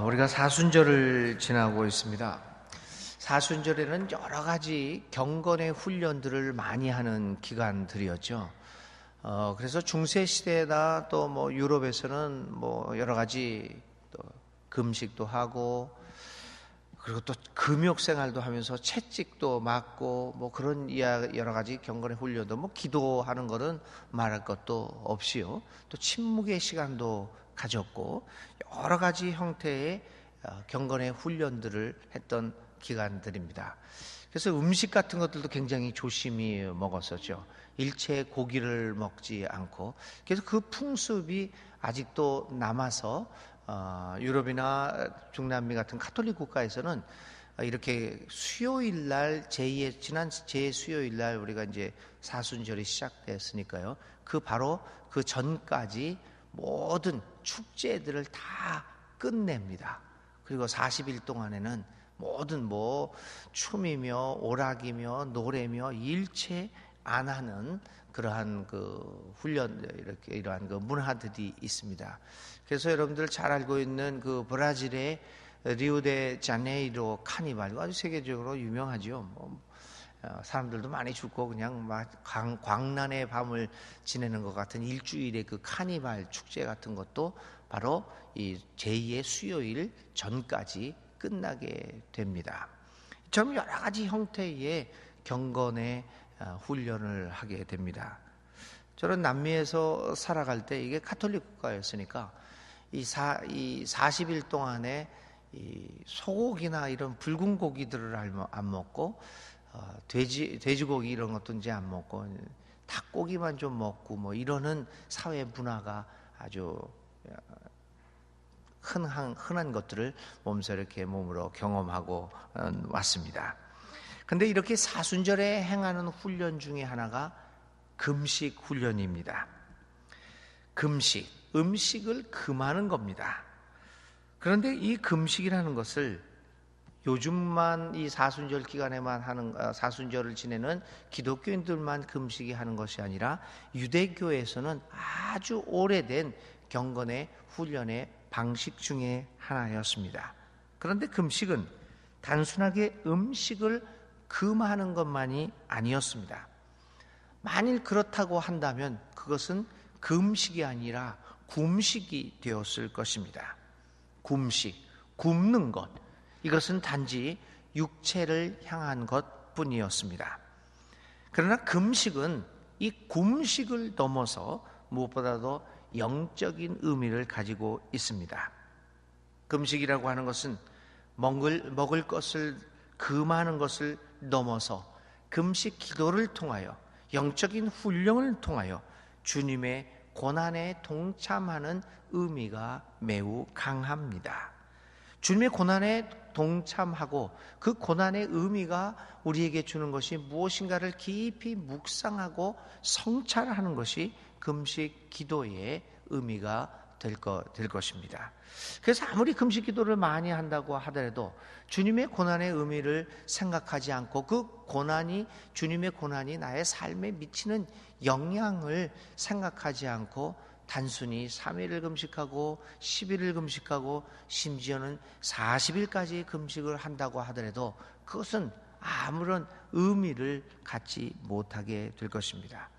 우리가 사순절을 지나고 있습니다. 사순절에는 여러 가지 경건의 훈련들을 많이 하는 기간들이었죠. 그래서 중세 시대나 또 뭐 유럽에서는 뭐 여러 가지 또 금식도 하고, 그리고 또 금욕 생활도 하면서 채찍도 맞고 뭐 그런 여러 가지 경건의 훈련도, 뭐 기도하는 거는 말할 것도 없이요. 또 침묵의 시간도 가졌고 여러 가지 형태의 경건의 훈련들을 했던 기간들입니다. 그래서 음식 같은 것들도 굉장히 조심히 먹었었죠. 일체 고기를 먹지 않고. 그래서 그 풍습이 아직도 남아서 유럽이나 중남미 같은 카톨릭 국가에서는 이렇게 수요일 날 지난 수요일 날 우리가 이제 사순절이 시작됐으니까요. 바로 그 전까지 모든 축제들을 다 끝냅니다. 그리고 40일 동안에는 모든 뭐 춤이며 오락이며 노래며 일체 안 하는 그러한 그 훈련, 이러한 그 문화들이 있습니다. 그래서 여러분들 잘 알고 있는 그 브라질의 리우데자네이루 카니발, 아주 세계적으로 유명하죠. 사람들도 많이 죽고 그냥 막 광란의 밤을 지내는 것 같은 일주일의 그 카니발 축제 같은 것도 바로 이 제2의 수요일 전까지 끝나게 됩니다. 좀 여러 가지 형태의 경건의 훈련을 하게 됩니다. 저는 남미에서 살아갈 때 이게 카톨릭 국가였으니까 이 40일 동안에 이 소고기나 이런 붉은 고기들을 안 먹고 돼지고기 이런 것도 이제 안 먹고 닭고기만 좀 먹고 뭐 이러는 사회 문화가 아주 흔한 것들을 몸으로 경험하고 왔습니다. 그런데 이렇게 사순절에 행하는 훈련 중에 하나가 금식 훈련입니다. 금식, 음식을 금하는 겁니다. 그런데 이 금식이라는 것을 요즘만 이 사순절 기간에만 사순절을 지내는 기독교인들만 금식이 하는 것이 아니라 유대교에서는 아주 오래된 경건의 훈련의 방식 중에 하나였습니다. 그런데 금식은 단순하게 음식을 금하는 것만이 아니었습니다. 만일 그렇다고 한다면 그것은 금식이 아니라 굶식이 되었을 것입니다. 굶식, 굶는 것, 이것은 단지 육체를 향한 것뿐이었습니다. 그러나 금식은 이 굶식을 넘어서 무엇보다도 영적인 의미를 가지고 있습니다. 금식이라고 하는 것은 먹을 것을 금하는 것을 넘어서 금식 기도를 통하여 영적인 훈련을 통하여 주님의 고난에 동참하는 의미가 매우 강합니다. 주님의 고난에 동참하고 그 고난의 의미가 우리에게 주는 것이 무엇인가를 깊이 묵상하고 성찰하는 것이 금식 기도의 의미가 될 것입니다. 그래서 아무리 금식 기도를 많이 한다고 하더라도 주님의 고난의 의미를 생각하지 않고 주님의 고난이 나의 삶에 미치는 영향을 생각하지 않고 단순히 3일을 금식하고 10일을 금식하고 심지어는 40일까지 금식을 한다고 하더라도 그것은 아무런 의미를 갖지 못하게 될 것입니다.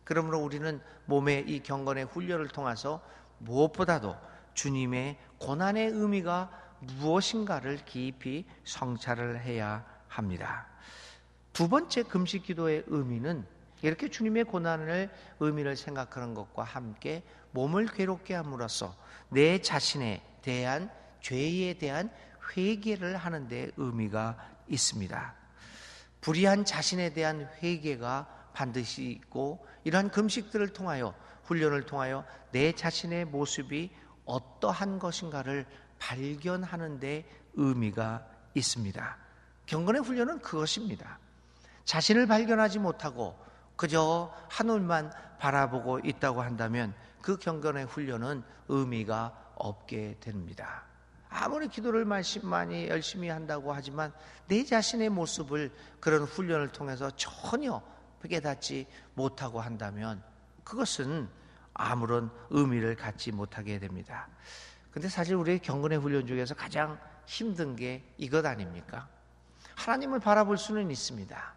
그러므로 우리는 몸의 이 경건의 훈련을 통해서 무엇보다도 주님의 고난의 의미가 무엇인가를 깊이 성찰을 해야 합니다. 두 번째 금식 기도의 의미는 이렇게 주님의 고난의 의미를 생각하는 것과 함께 몸을 괴롭게 함으로써 내 자신에 대한 죄에 대한 회개를 하는 데 의미가 있습니다. 불의한 자신에 대한 회개가 반드시 있고, 이러한 금식들을 통하여 훈련을 통하여 내 자신의 모습이 어떠한 것인가를 발견하는 데 의미가 있습니다. 경건의 훈련은 그것입니다. 자신을 발견하지 못하고 그저 하늘만 바라보고 있다고 한다면 그 경건의 훈련은 의미가 없게 됩니다. 아무리 기도를 많이 열심히 한다고 하지만 내 자신의 모습을 그런 훈련을 통해서 전혀 깨닫지 못하고 한다면 그것은 아무런 의미를 갖지 못하게 됩니다. 근데 사실 우리의 경건의 훈련 중에서 가장 힘든 게 이것 아닙니까? 하나님을 바라볼 수는 있습니다.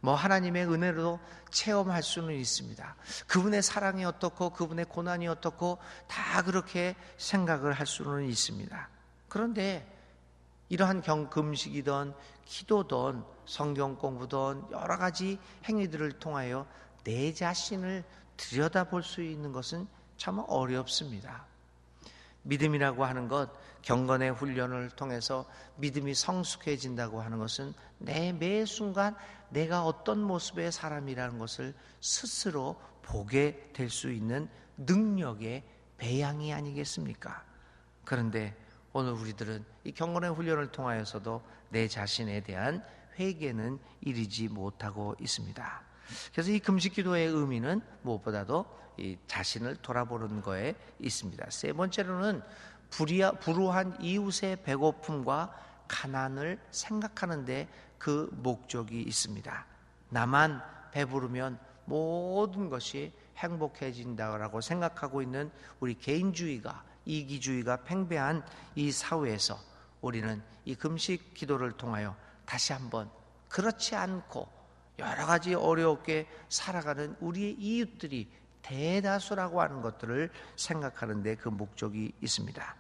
하나님의 은혜로 체험할 수는 있습니다. 그분의 사랑이 어떻고 그분의 고난이 어떻고 다 그렇게 생각을 할 수는 있습니다. 그런데 이러한 금식이든 기도든 성경 공부든 여러 가지 행위들을 통하여 내 자신을 들여다볼 수 있는 것은 참 어렵습니다. 믿음이라고 하는 것, 경건의 훈련을 통해서 믿음이 성숙해진다고 하는 것은 매 순간 내가 어떤 모습의 사람이라는 것을 스스로 보게 될 수 있는 능력의 배양이 아니겠습니까? 그런데 오늘 우리들은 이 경건의 훈련을 통하여서도 내 자신에 대한 회개는 이르지 못하고 있습니다. 그래서 이 금식 기도의 의미는 무엇보다도 이 자신을 돌아보는 거에 있습니다. 세 번째로는 불우한 이웃의 배고픔과 가난을 생각하는데 그 목적이 있습니다. 나만 배부르면 모든 것이 행복해진다고 생각하고 있는 우리 개인주의가, 이기주의가 팽배한 이 사회에서 우리는 이 금식 기도를 통하여 다시 한번 그렇지 않고 여러 가지 어렵게 살아가는 우리의 이웃들이 대다수라고 하는 것들을 생각하는 데 그 목적이 있습니다.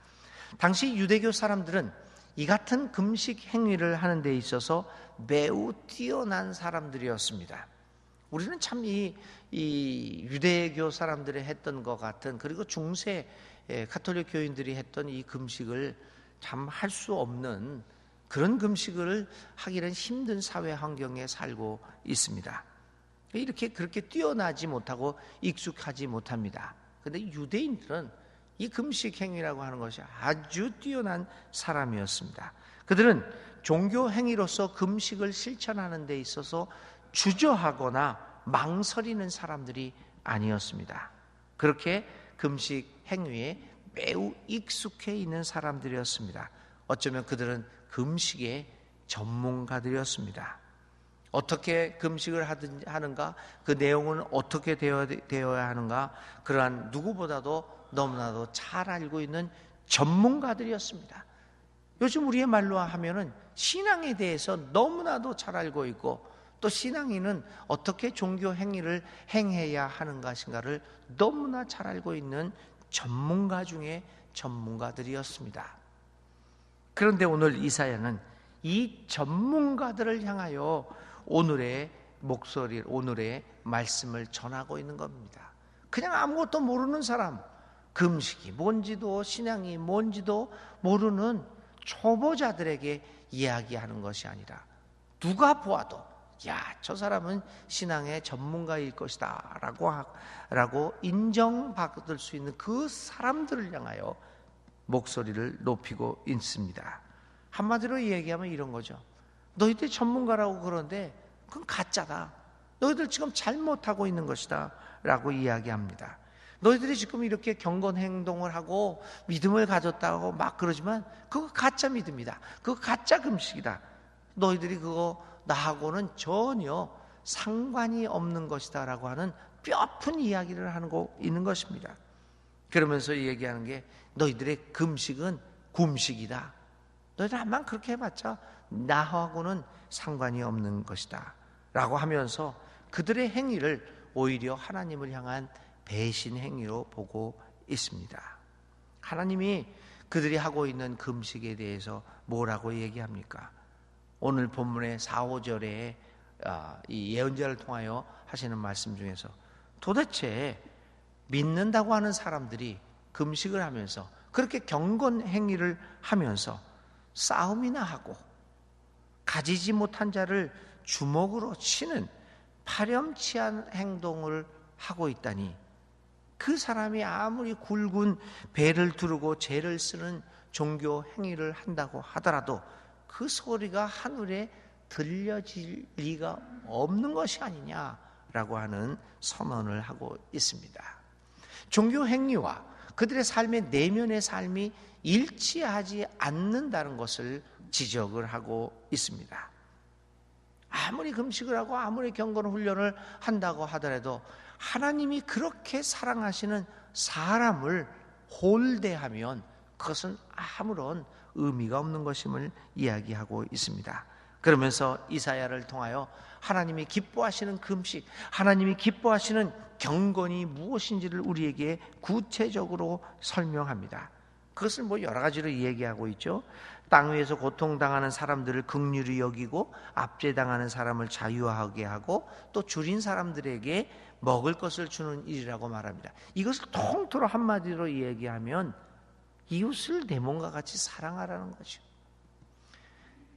당시 유대교 사람들은 이 같은 금식 행위를 하는 데 있어서 매우 뛰어난 사람들이었습니다. 우리는 참 이 유대교 사람들이 했던 것 같은, 그리고 중세 가톨릭 교인들이 했던 이 금식을 참 할 수 없는 그런 금식을 하기는 힘든 사회 환경에 살고 있습니다. 이렇게 그렇게 뛰어나지 못하고 익숙하지 못합니다. 그런데 유대인들은 이 금식 행위라고 하는 것이 아주 뛰어난 사람이었습니다. 그들은 종교 행위로서 금식을 실천하는 데 있어서 주저하거나 망설이는 사람들이 아니었습니다. 그렇게 금식 행위에 매우 익숙해 있는 사람들이었습니다. 어쩌면 그들은 금식의 전문가들이었습니다. 어떻게 금식을 하는가, 그 내용은 어떻게 되어야 하는가, 그러한 누구보다도 너무나도 잘 알고 있는 전문가들이었습니다. 요즘 우리의 말로 하면은 신앙에 대해서 너무나도 잘 알고 있고, 또 신앙인은 어떻게 종교 행위를 행해야 하는 것인가를 너무나 잘 알고 있는 전문가 중에 전문가들이었습니다. 그런데 오늘 이사야는 이 전문가들을 향하여 오늘의 목소리, 오늘의 말씀을 전하고 있는 겁니다. 그냥 아무것도 모르는 사람, 금식이 뭔지도 신앙이 뭔지도 모르는 초보자들에게 이야기하는 것이 아니라 누가 보아도 저 사람은 신앙의 전문가일 것이다 라고 인정받을 수 있는 그 사람들을 향하여 목소리를 높이고 있습니다. 한마디로 얘기하면 이런 거죠. 너희들 전문가라고 그러는데 그건 가짜다. 너희들 지금 잘못하고 있는 것이다 라고 이야기합니다. 너희들이 지금 이렇게 경건 행동을 하고 믿음을 가졌다고 막 그러지만 그거 가짜 믿음이다. 그거 가짜 금식이다. 너희들이 그거 나하고는 전혀 상관이 없는 것이다 라고 하는 뼈아픈 이야기를 하고 있는 것입니다. 그러면서 얘기하는 게 너희들의 금식은 굼식이다. 너희들 한번 그렇게 해봤자 나하고는 상관이 없는 것이다 라고 하면서 그들의 행위를 오히려 하나님을 향한 배신 행위로 보고 있습니다. 하나님이 그들이 하고 있는 금식에 대해서 뭐라고 얘기합니까? 오늘 본문의 4, 5절에 이 예언자를 통하여 하시는 말씀 중에서 도대체 믿는다고 하는 사람들이 금식을 하면서 그렇게 경건 행위를 하면서 싸움이나 하고 가지지 못한 자를 주먹으로 치는 파렴치한 행동을 하고 있다니, 그 사람이 아무리 굵은 배를 두르고 죄를 쓰는 종교 행위를 한다고 하더라도 그 소리가 하늘에 들려질 리가 없는 것이 아니냐라고 하는 선언을 하고 있습니다. 종교 행위와 그들의 삶의 내면의 삶이 일치하지 않는다는 것을 지적을 하고 있습니다. 아무리 금식을 하고 아무리 경건 훈련을 한다고 하더라도 하나님이 그렇게 사랑하시는 사람을 홀대하면 그것은 아무런 의미가 없는 것임을 이야기하고 있습니다. 그러면서 이사야를 통하여 하나님이 기뻐하시는 금식, 하나님이 기뻐하시는 경건이 무엇인지를 우리에게 구체적으로 설명합니다. 그것을 여러 가지로 얘기하고 있죠. 땅 위에서 고통당하는 사람들을 긍휼히 여기고 압제당하는 사람을 자유하게 하고 또 줄인 사람들에게 먹을 것을 주는 일이라고 말합니다. 이것을 통틀어 한마디로 얘기하면 이웃을 내 몸과 같이 사랑하라는 거죠.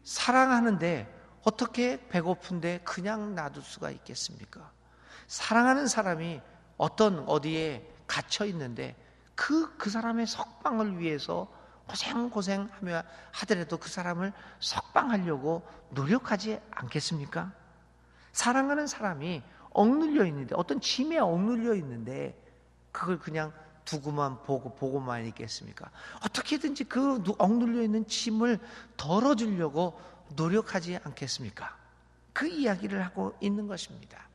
사랑하는데 어떻게 배고픈데 그냥 놔둘 수가 있겠습니까? 사랑하는 사람이 어디에 갇혀 있는데 그 사람의 석방을 위해서 고생하며 하더라도 그 사람을 석방하려고 노력하지 않겠습니까? 사랑하는 사람이 억눌려 있는데, 어떤 짐에 억눌려 있는데 그걸 그냥 두고만 보고만 있겠습니까? 어떻게든지 그 억눌려 있는 짐을 덜어주려고 노력하지 않겠습니까? 그 이야기를 하고 있는 것입니다.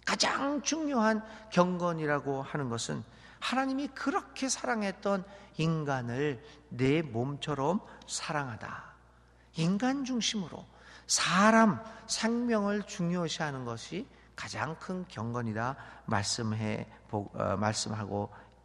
가장 중요한 경건이라고 하는 것은 하나님이 그렇게 사랑했던 인간을 내 몸처럼 사랑하다. 인간 중심으로 사람 생명을 중요시하는 것이 가장 큰 경건이다 말씀하고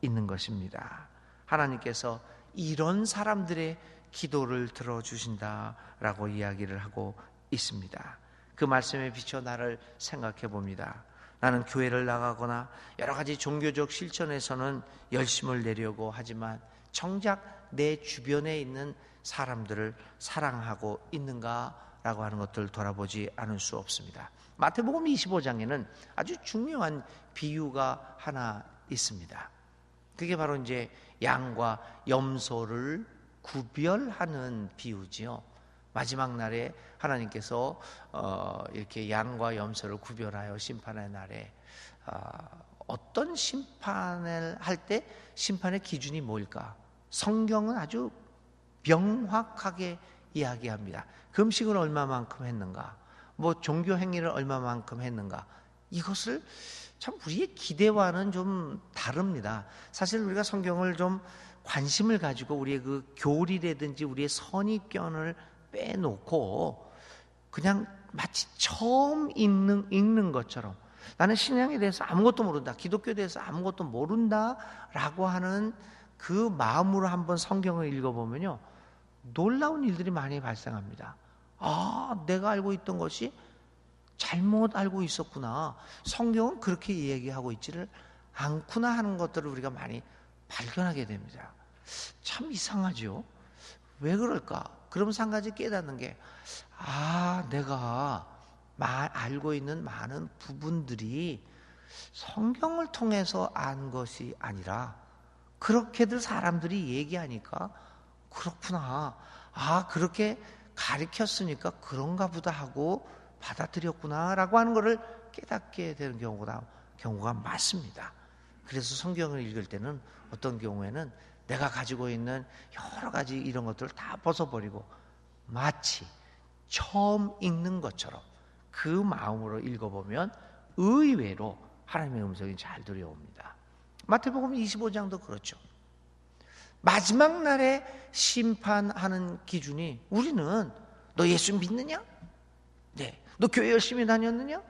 있는 것입니다. 하나님께서 이런 사람들의 기도를 들어주신다라고 이야기를 하고 있습니다. 그 말씀에 비춰 나를 생각해 봅니다. 나는 교회를 나가거나 여러 가지 종교적 실천에서는 열심을 내려고 하지만 정작 내 주변에 있는 사람들을 사랑하고 있는가라고 하는 것들을 돌아보지 않을 수 없습니다. 마태복음 25장에는 아주 중요한 비유가 하나 있습니다. 그게 바로 이제 양과 염소를 구별하는 비유지요. 마지막 날에 하나님께서 이렇게 양과 염소를 구별하여 심판의 날에 어떤 심판을 할 때 심판의 기준이 뭘까? 성경은 아주 명확하게 이야기합니다. 금식을 얼마만큼 했는가? 종교 행위를 얼마만큼 했는가? 이것을 참 우리의 기대와는 좀 다릅니다. 사실 우리가 성경을 좀 관심을 가지고 우리의 그 교리라든지 우리의 선입견을 빼놓고 그냥 마치 처음 읽는 것처럼 나는 신앙에 대해서 아무것도 모른다, 기독교에 대해서 아무것도 모른다라고 하는 그 마음으로 한번 성경을 읽어보면요, 놀라운 일들이 많이 발생합니다. 내가 알고 있던 것이 잘못 알고 있었구나, 성경은 그렇게 얘기하고 있지를 않구나 하는 것들을 우리가 많이 발견하게 됩니다. 참 이상하죠. 왜 그럴까? 그러면서 한 가지 깨닫는 게 내가 알고 있는 많은 부분들이 성경을 통해서 안 것이 아니라 그렇게들 사람들이 얘기하니까 그렇구나, 그렇게 가르쳤으니까 그런가 보다 하고 받아들였구나 라고 하는 것을 깨닫게 되는 경우가 많습니다. 그래서 성경을 읽을 때는 어떤 경우에는 내가 가지고 있는 여러 가지 이런 것들을 다 벗어버리고 마치 처음 읽는 것처럼 그 마음으로 읽어보면 의외로 하나님의 음성이 잘 들려옵니다. 마태복음 25장도 그렇죠. 마지막 날에 심판하는 기준이, 우리는 너 예수 믿느냐? 네. 너 교회 열심히 다녔느냐?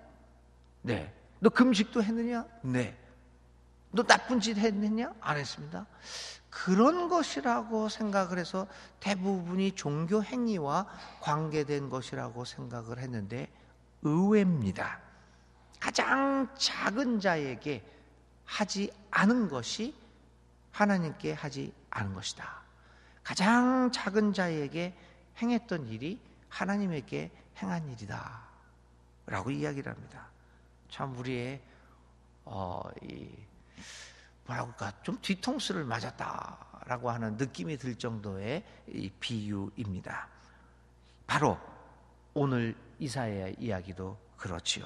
네. 너 금식도 했느냐? 네. 너 나쁜 짓 했느냐? 안 했습니다. 그런 것이라고 생각을 해서 대부분이 종교 행위와 관계된 것이라고 생각을 했는데 의외입니다. 가장 작은 자에게 하지 않은 것이 하나님께 하지 않은 것이다. 가장 작은 자에게 행했던 일이 하나님에게 행한 일이다 라고 이야기를 합니다. 참 우리의 좀 뒤통수를 맞았다라고 하는 느낌이 들 정도의 이 비유입니다. 바로 오늘 이사야 이야기도 그렇지요.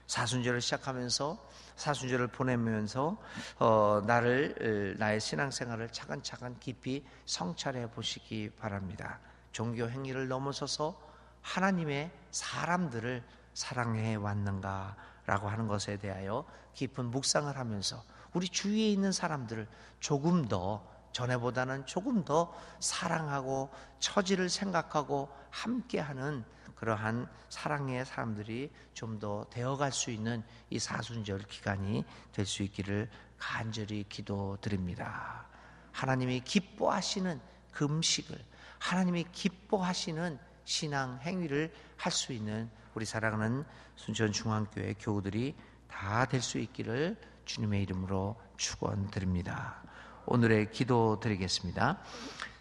사순절을 시작하면서, 사순절을 보내면서 나의 신앙생활을 차근차근 깊이 성찰해 보시기 바랍니다. 종교 행위를 넘어서서 하나님의 사람들을 사랑해 왔는가라고 하는 것에 대하여 깊은 묵상을 하면서 우리 주위에 있는 사람들을 조금 더 전에보다는 조금 더 사랑하고 처지를 생각하고 함께하는 그러한 사랑의 사람들이 좀 더 되어갈 수 있는 이 사순절 기간이 될 수 있기를 간절히 기도드립니다. 하나님이 기뻐하시는 금식을, 하나님이 기뻐하시는 신앙 행위를 할 수 있는 우리 사랑하는 순천중앙교회 교우들이 다 될 수 있기를 주님의 이름으로 축원드립니다. 오늘의 기도 드리겠습니다.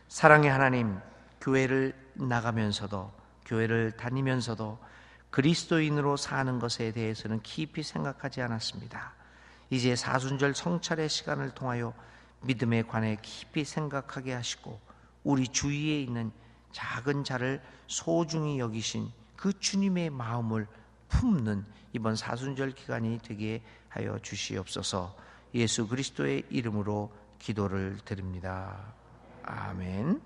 사랑의 하나님, 교회를 나가면서도, 교회를 다니면서도 그리스도인으로 사는 것에 대해서는 깊이 생각하지 않았습니다. 이제 사순절 성찰의 시간을 통하여 믿음에 관해 깊이 생각하게 하시고 우리 주위에 있는 작은 자를 소중히 여기신 그 주님의 마음을 품는 이번 사순절 기간이 되게 하여 주시옵소서. 예수 그리스도의 이름으로 기도를 드립니다. 아멘.